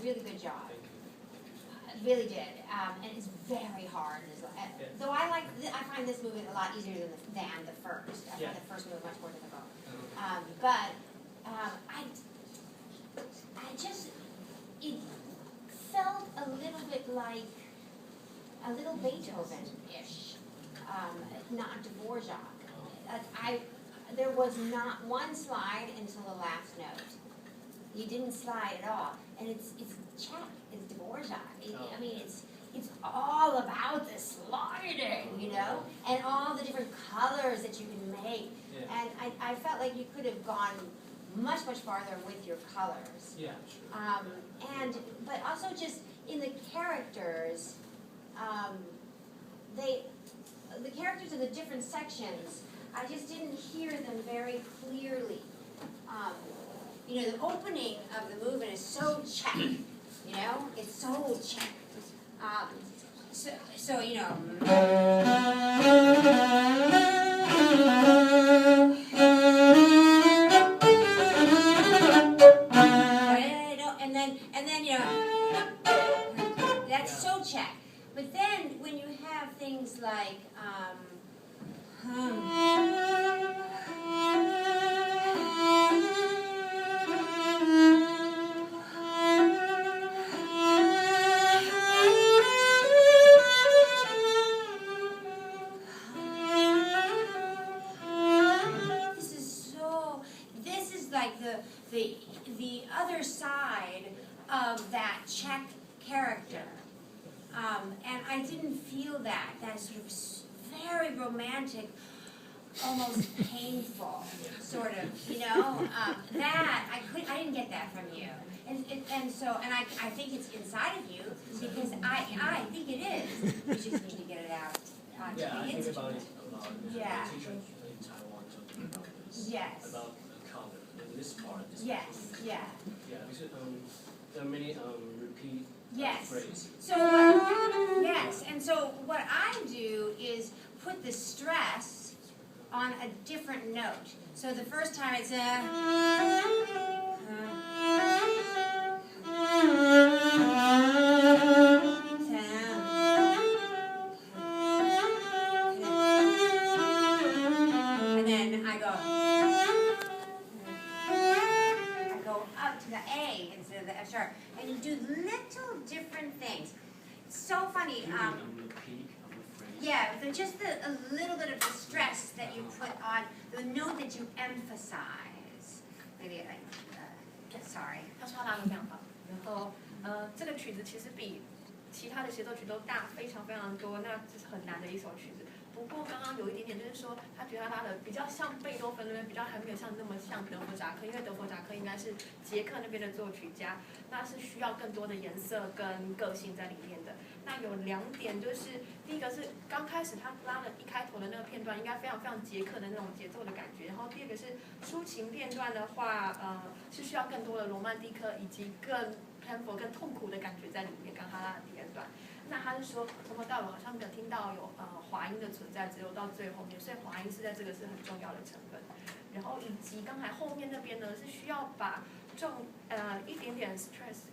really good job. Really did, and it's very hard. Though I find this movement a lot easier than the first. I find the first movement much more difficult. It felt a little bit like a little Beethoven-ish, not Dvorak. There was not one slide until the last note. You didn't slide at all, and it's Czech, it's Dvorak. It's all about the sliding, and all the different colors that you can make. Yeah. And I felt like you could have gone much farther with your colors. Yeah, sure. But also just in the characters, the characters of the different sections, I just didn't hear them very clearly. The opening of the movement is so Czech, it's so Czech. And then that's so Czech. But then when you have things like this is like the other side of that Czech character. And I didn't feel that sort of very romantic, almost painful sort of, that I didn't get that from you. And I think it's inside of you because I think it is. You just need to get it out onto the instrument. I think about it a lot. Yeah. Teachers in Taiwan talking about this. Yes. About the color in this part. Yes. Yeah. Yeah, because there are many repeat phrases. So what I do is put the stress on a different note. So the first time it's and then I go up to the A instead of the F sharp, and you do little different things. It's so funny. Yeah, just a little bit of the stress that you put on the note that you emphasize. Maybe sorry. 他说他拿的非常好，然后这个曲子其实比其他的协奏曲都大非常多，那这是很难的一首曲子。不过刚刚有一点点就是说，他觉得他的比较像贝多芬那边，比较还没有像那么像德弗扎克，因为德弗扎克应该是捷克那边的作曲家，那是需要更多的颜色跟个性在里面的。那有2点，就是第一个是刚开始他拉的一开头的那个片段，应该非常捷克的那种节奏的感觉。然后第二个是抒情片段的话，是需要更多的罗曼蒂克以及更 painful 更痛苦的感觉在里面。刚他拉的第2段。那他是说从头到尾好像没有听到有滑音的存在，只有到最后面，所以滑音是在这个是很重要的成分。然后以及刚才后面那边呢是需要把一点点 stress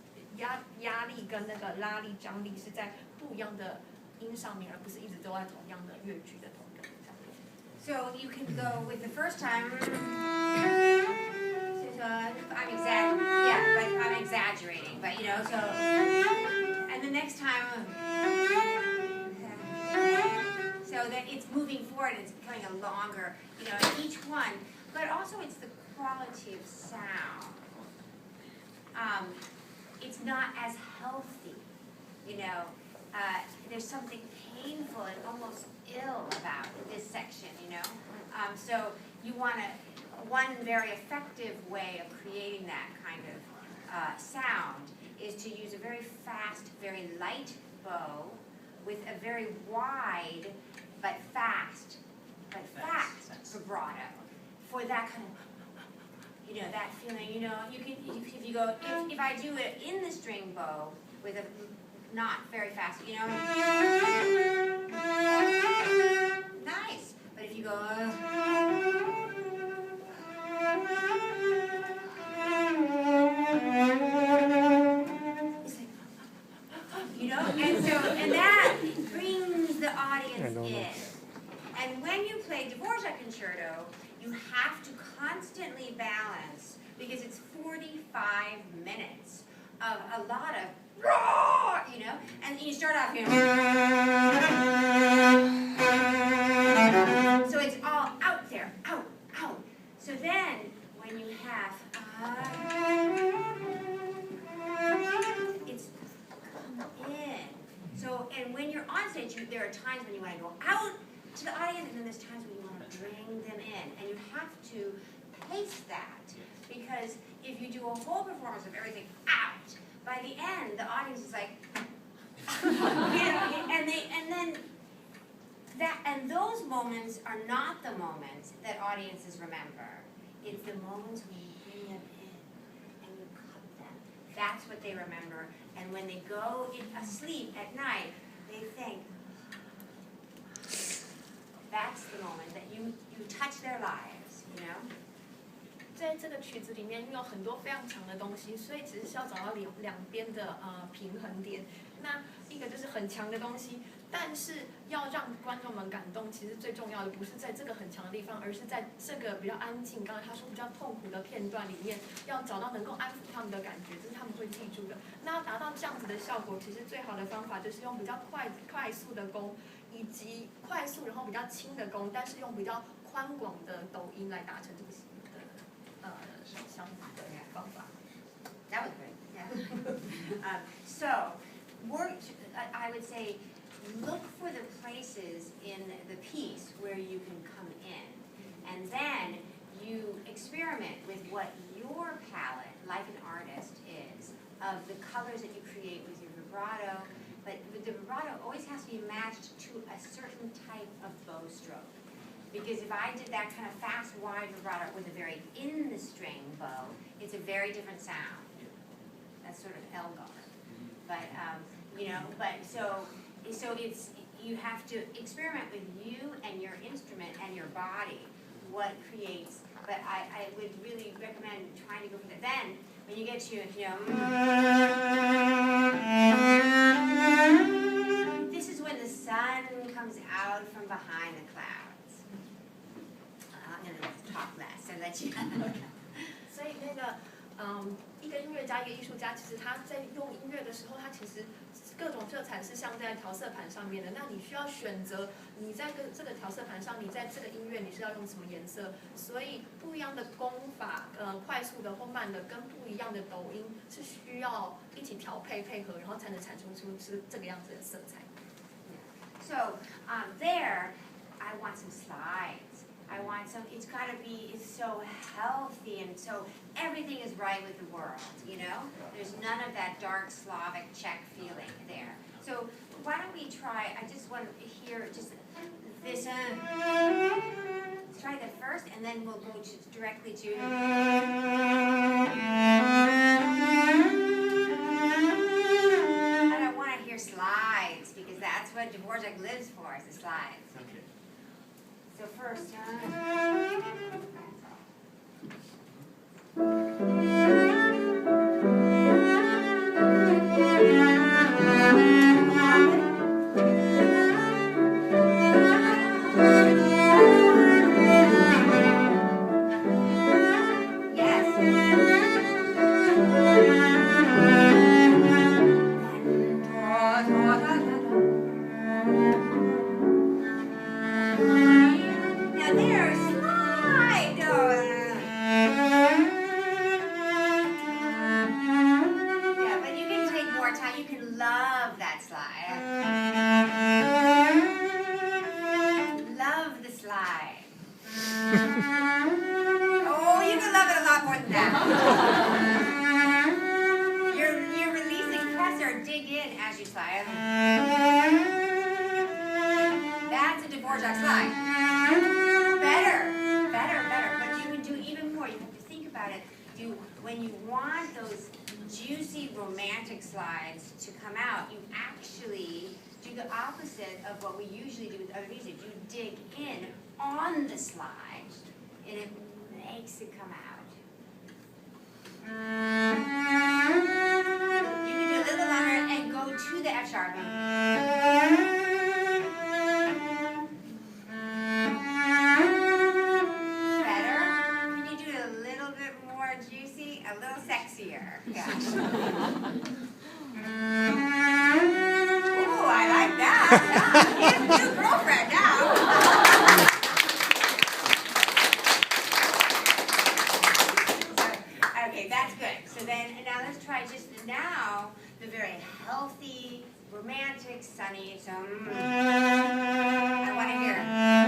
压力跟那个拉力张力是在不一样的音上面，而不是一直都在同样的乐句的同个上面。So you can go with the first time. I'm exaggerating, but so. And the next time, so that it's moving forward, it's becoming a longer, each one. But also it's the quality of sound. It's not as healthy, there's something painful and almost ill about this section, So you want one very effective way of creating that kind of sound is to use a very fast, very light bow with a very wide but fast vibrato for that kind of, that feeling. You can if you go if I do it in the string bow with a not very fast, nice. But if you go when you play Dvorak concerto, you have to constantly balance because it's 45 minutes of a lot of roar, you know, and you start off, you know, so it's all out there, out. So then, when you have, it's come in. So, and when you're on stage, there are times when you want to go out to the audience, and then there's times when you want to bring them in, and you have to pace that, because if you do a whole performance of everything out, by the end, the audience is like, you know, and those moments are not the moments that audiences remember. It's the moments when you bring them in and you cut them. That's what they remember. And when they go asleep at night, they think, that's the moment that you touch their lives, you know? 在这个曲子里面，因为有很多非常长的东西，所以只是要找到两边的平衡点。那一个就是很强的东西，但是要让观众们感动，其实最重要的不是在这个很强的地方，而是在这个比较安静，刚才他说比较痛苦的片段里面，要找到能够安抚他们的感觉，这是他们会记住的。那要达到这样子的效果，其实最好的方法就是用比较快速的弓，以及快速然后比较轻的弓，但是用比较宽广的抖音来达成这个相同的方法。That was great. Yeah. So, I would say, look for the places in the piece where you can come in, and then you experiment with what your palette, like an artist, is of the colors that you create with your vibrato. But the vibrato always has to be matched to a certain type of bow stroke. Because if I did that kind of fast, wide vibrato with a very in-the-string bow, it's a very different sound. That's sort of Elgar. But, you know, so it's, you have to experiment with you and your instrument and your body, what creates, but I would really recommend trying to go for that. Then, when you get to, you know, this is when the sun comes out from behind the clouds. I'm going to talk less so that you... 所以那个，一个音乐家，一个艺术家，其实他在用音乐的时候，他其实各种色彩是像在调色盘上面的。那你需要选择你在这个调色盘上，你在这个音乐你是要用什么颜色？所以不一样的功法，快速的或慢的，跟不一样的抖音是需要一起调配配合，然后才能产生出这个样子的色彩。So there, I want some slides. I want some, it's got to be, it's so healthy and so everything is right with the world, you know? There's none of that dark Slavic Czech feeling there. So why don't we try, I just want to hear just this, let's try that first and then we'll go directly to, and I want to hear slides because that's what Dvorak lives for, is the slides. Okay. So first, that's a Dvorak slide. Better. But you can do even more. You have to think about it. When you want those juicy romantic slides to come out, you actually do the opposite of what we usually do with other music. You dig in on the slide, and it makes it come out. You can do a little longer and go to the F sharp. healthy, romantic, sunny. So I want to hear.